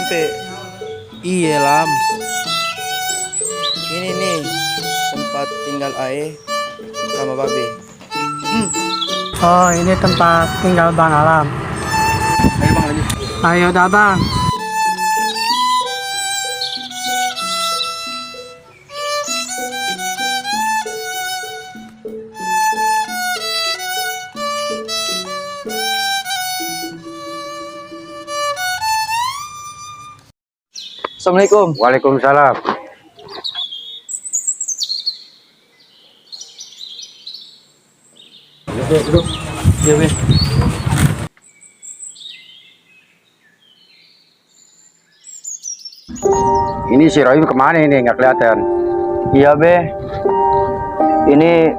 sampai. Iya Lam, ini nih tempat tinggal Ae sama Babe. Oh, ini tempat tinggal Bang Alam. Ayo Bang lanjut. Ayo dah Bang. Assalamualaikum. Waalaikumsalam. Duduk. Iya Be. Ini si Rohim kemana ini? Nggak kelihatan. Iya Be. Ini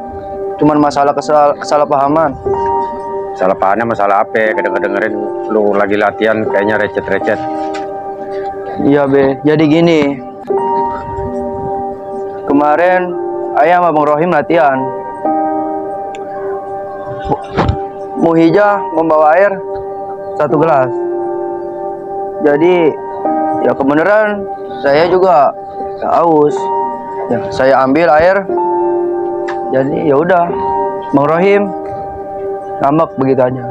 cuman masalah kesalahpahaman. Salah pahamnya masalah apa? Kedengerin lu lagi latihan kayaknya recet-recet. Iya Be. Jadi gini. Kemarin Ayah sama Bang Rohim latihan. Muhijah membawa air 1 gelas. Jadi ya kebenaran saya juga haus. Ya, saya ambil air. Jadi ya udah, Bang Rohim ngambek begitu aja.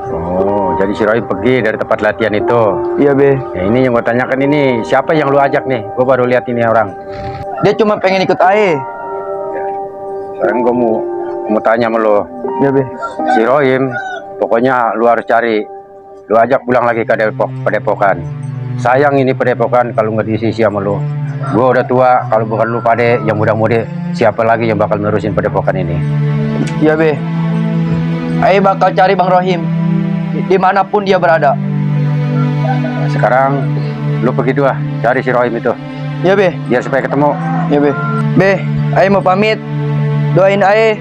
Oh, jadi si Rohim pergi dari tempat latihan itu. Iya Be. Ya, ini yang gue tanyakan ini, siapa yang lu ajak nih? Gue baru lihat ini orang. Dia cuma pengen ikut Ae. Sekarang gue mau tanya sama lu. Iya Be. Si Rohim, pokoknya lu harus cari. Lu ajak pulang lagi ke Padepokan. Sayang ini Padepokan kalau nggak diisi sama lu. Gue udah tua, kalau bukan lu Pade yang muda-mudi, siapa lagi yang bakal nerusin Padepokan ini? Iya Be. Ae bakal cari Bang Rohim dimanapun dia berada. Sekarang lu pergi dua, cari si Rohim itu. Iya Be. Biar supaya ketemu. Iya Be. Be, Ae mau pamit. Doain Ae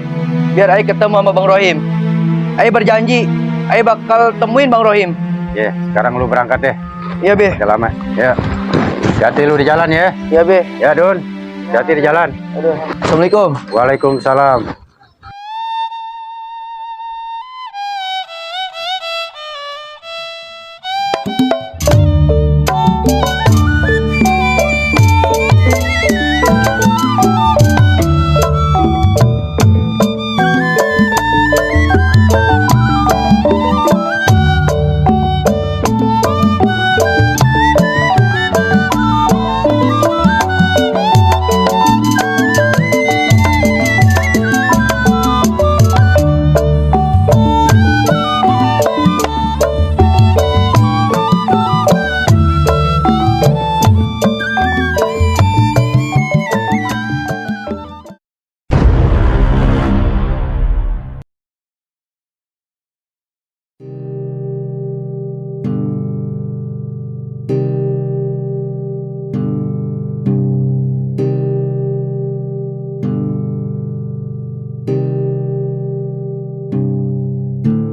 biar Ae ketemu sama Bang Rohim. Ae berjanji Ae bakal temuin Bang Rohim. Ya, sekarang lu berangkat deh. Iya Be. Udah lama. Ya. Hati lu di jalan ya. Iya Be. Ya, Dun. Hati di jalan. Aduh. Assalamualaikum. Waalaikumsalam.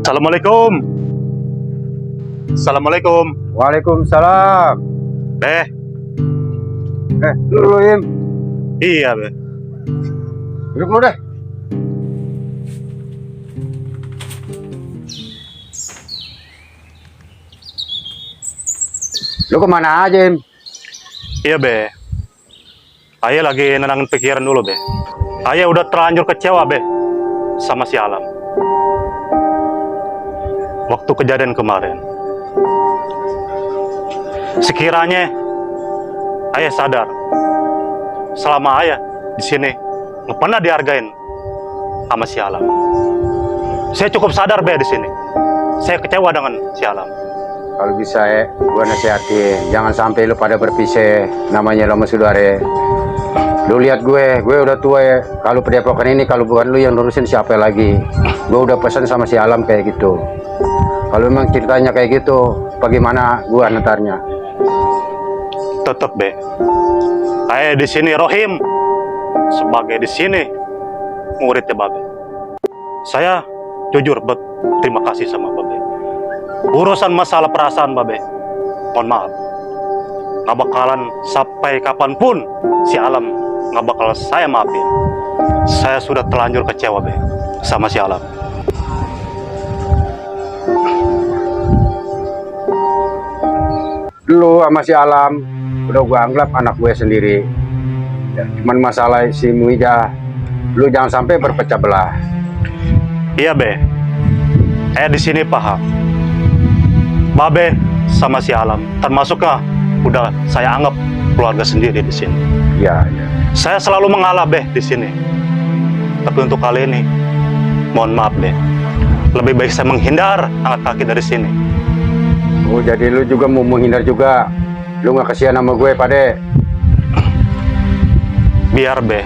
Assalamualaikum. Assalamualaikum. Waalaikumsalam. Beh, Lu Rohim. iya Beh. Duduk lu deh. Lu kemana aja, Im? Iya Beh. Ayah lagi nenangin pikiran dulu Beh. Ayah udah terlanjur kecewa Beh sama si Alam. Waktu kejadian kemarin. Sekiranya Ayah sadar selama Ayah di sini nggak pernah dihargain sama si Alam. Saya cukup sadar Beh di sini. Saya kecewa dengan si Alam. Kalau bisa gua nasihatin, jangan sampai lu pada berpisah, namanya lo saudara. Lu lihat gue udah tua ya. Kalau Padepokan ini kalau bukan lu yang nurusin siapa lagi? Gue udah pesan sama si Alam kayak gitu. Kalau memang ceritanya kayak gitu, bagaimana gua netarnya? Tetap Be. Ayah di sini Rohim sebagai di sini muridnya Babe. Saya jujur berterima kasih sama Babe. Urusan masalah perasaan Babe, mohon maaf, nggak bakalan sampai kapanpun si Alam nggak bakal saya maafin. Saya sudah terlanjur kecewa Be sama si Alam. lu sama si Alam udah gue anggap anak gue sendiri. Ya, cuman masalah si Muija, lu jangan sampai berpecah belah. Iya be, saya di sini paham. Babe sama si Alam, termasuknya udah saya anggap keluarga sendiri di sini. Iya, iya. Saya selalu mengalah be di sini. Tapi untuk kali ini, mohon maaf be. Lebih baik saya menghindar angkat kaki dari sini. Oh, jadi lu juga mau menghindar juga. Lu nggak kasihan sama gue, Pade? Biar be,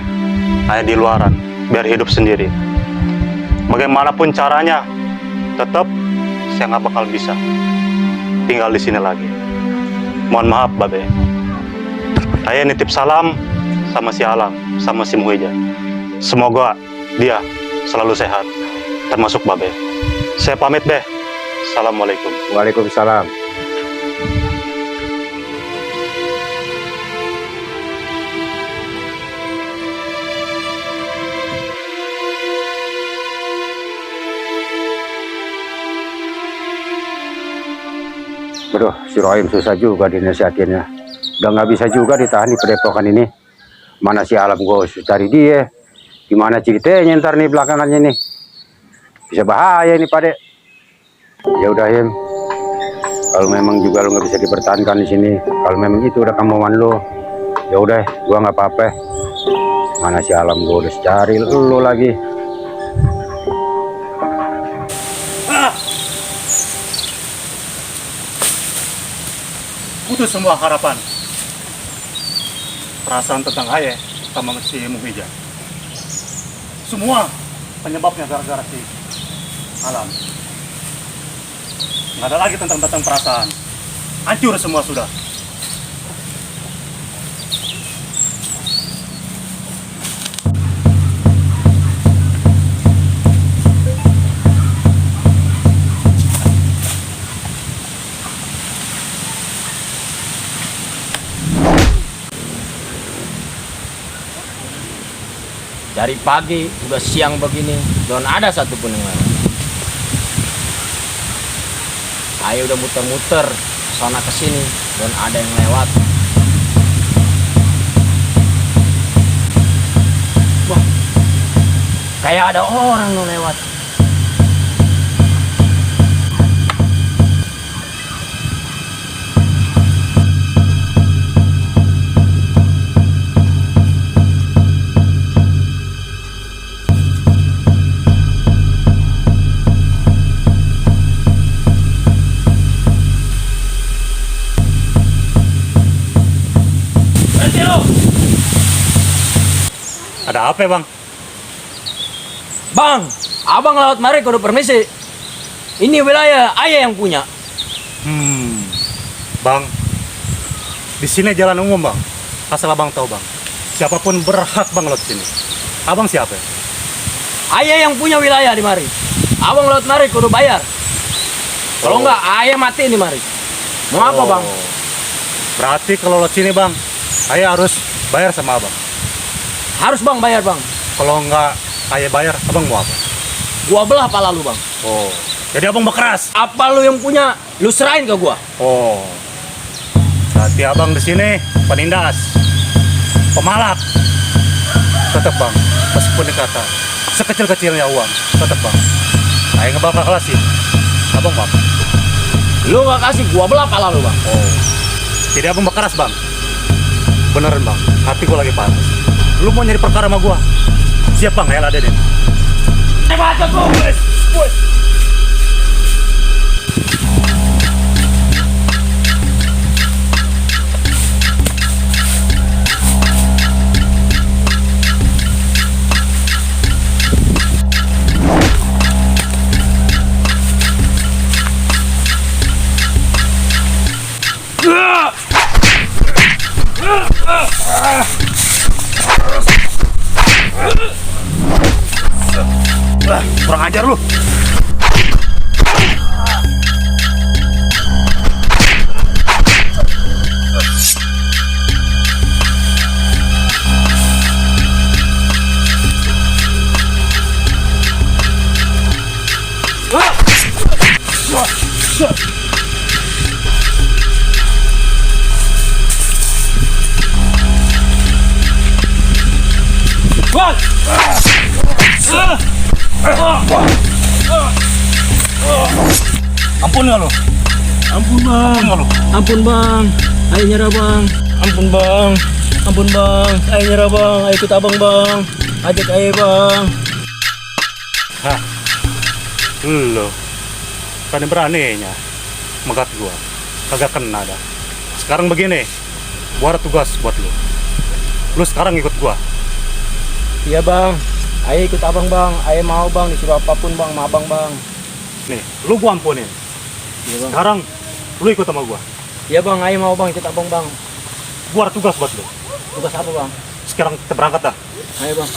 saya di luaran, biar hidup sendiri. Bagaimanapun caranya, tetap saya nggak bakal bisa tinggal di sini lagi. Mohon maaf, Babe. Saya nitip salam sama si Alam, sama si Muija. Semoga dia selalu sehat, termasuk Babe. Saya pamit, Be. Assalamualaikum. Waalaikumsalam. Aduh, si Rohim susah juga dinasihatinnya. Udah nggak bisa juga ditahan di padepokan ini. Mana si Alam gue cari dia. Gimana ceritanya ntar nih belakangannya nih. Bisa bahaya ini Pade. Ya udah Him. Kalau memang juga lo nggak bisa dipertahankan di sini. Kalau memang itu udah kemauan lo. Ya udah, gua nggak apa-apa. Mana si Alam gue udah cari lo lagi. Putus semua harapan. Perasaan tentang Ayah sama si Muhija. Semua penyebabnya gara-gara si Alam. Nggak ada lagi tentang perasaan. Hancur semua sudah. Dari pagi udah siang begini, belum ada satupun yang lewat. Ayo udah muter-muter sana ke sini, belum ada yang lewat. Wah, kayak ada orang yang lewat. Ada apa, Bang? Bang, abang lewat mari kudu permisi. Ini wilayah Ayah yang punya. Bang, di sini jalan umum, Bang. Asal Abang tahu, Bang. Siapapun berhak, Bang, lewat sini. Abang siapa? Ayah yang punya wilayah di mari. Abang lewat mari kudu bayar. Kalau enggak, Ayah mati di mari. Mau apa, Bang? Berarti kalau lewat sini, Bang, Ayah harus bayar sama Abang. Harus Bang bayar, Bang. Kalau enggak Ayah bayar, Abang mau apa? Gua belah pala lu, Bang. Oh, jadi Abang berkeras. Apa lu yang punya, lu serahin ke gua. Oh, berarti Abang di sini penindas, pemalak. Tetap, Bang, meskipun dikata sekecil-kecilnya uang, tetap, Bang, Ayah nggak bakal kasih. Abang mau apa? Lu nggak kasih, gua belah pala lu, Bang. Oh, jadi Abang berkeras, Bang. Beneran, Bang, hati gua lagi panas. Lu mau nyari perkara sama gua? Siap, Bang, ya ada deh. Baca gua. Kurang ajar lu. Bang! Ampun nggak lo? Ampun bang, Ampun nggak lo? ampun bang, ayo nyerah bang, ampun bang, ayo nyerah bang, ayo ikut abang bang, ajak ayo bang. Hah? Lo kan beraninya megat gua, kagak kena dah. Sekarang begini, gua ada tugas buat lo. Lu sekarang ikut gua. Iya bang, ayo ikut abang bang, ayo mau bang, disuruh apapun bang, sama abang bang. Nih, lu gua ampunin. Iya bang. Sekarang lu ikut sama gua. Iya bang, ayo mau bang, ikut abang bang. Gua ada tugas buat lu. Tugas apa bang? Sekarang kita berangkat dah. Ayo bang.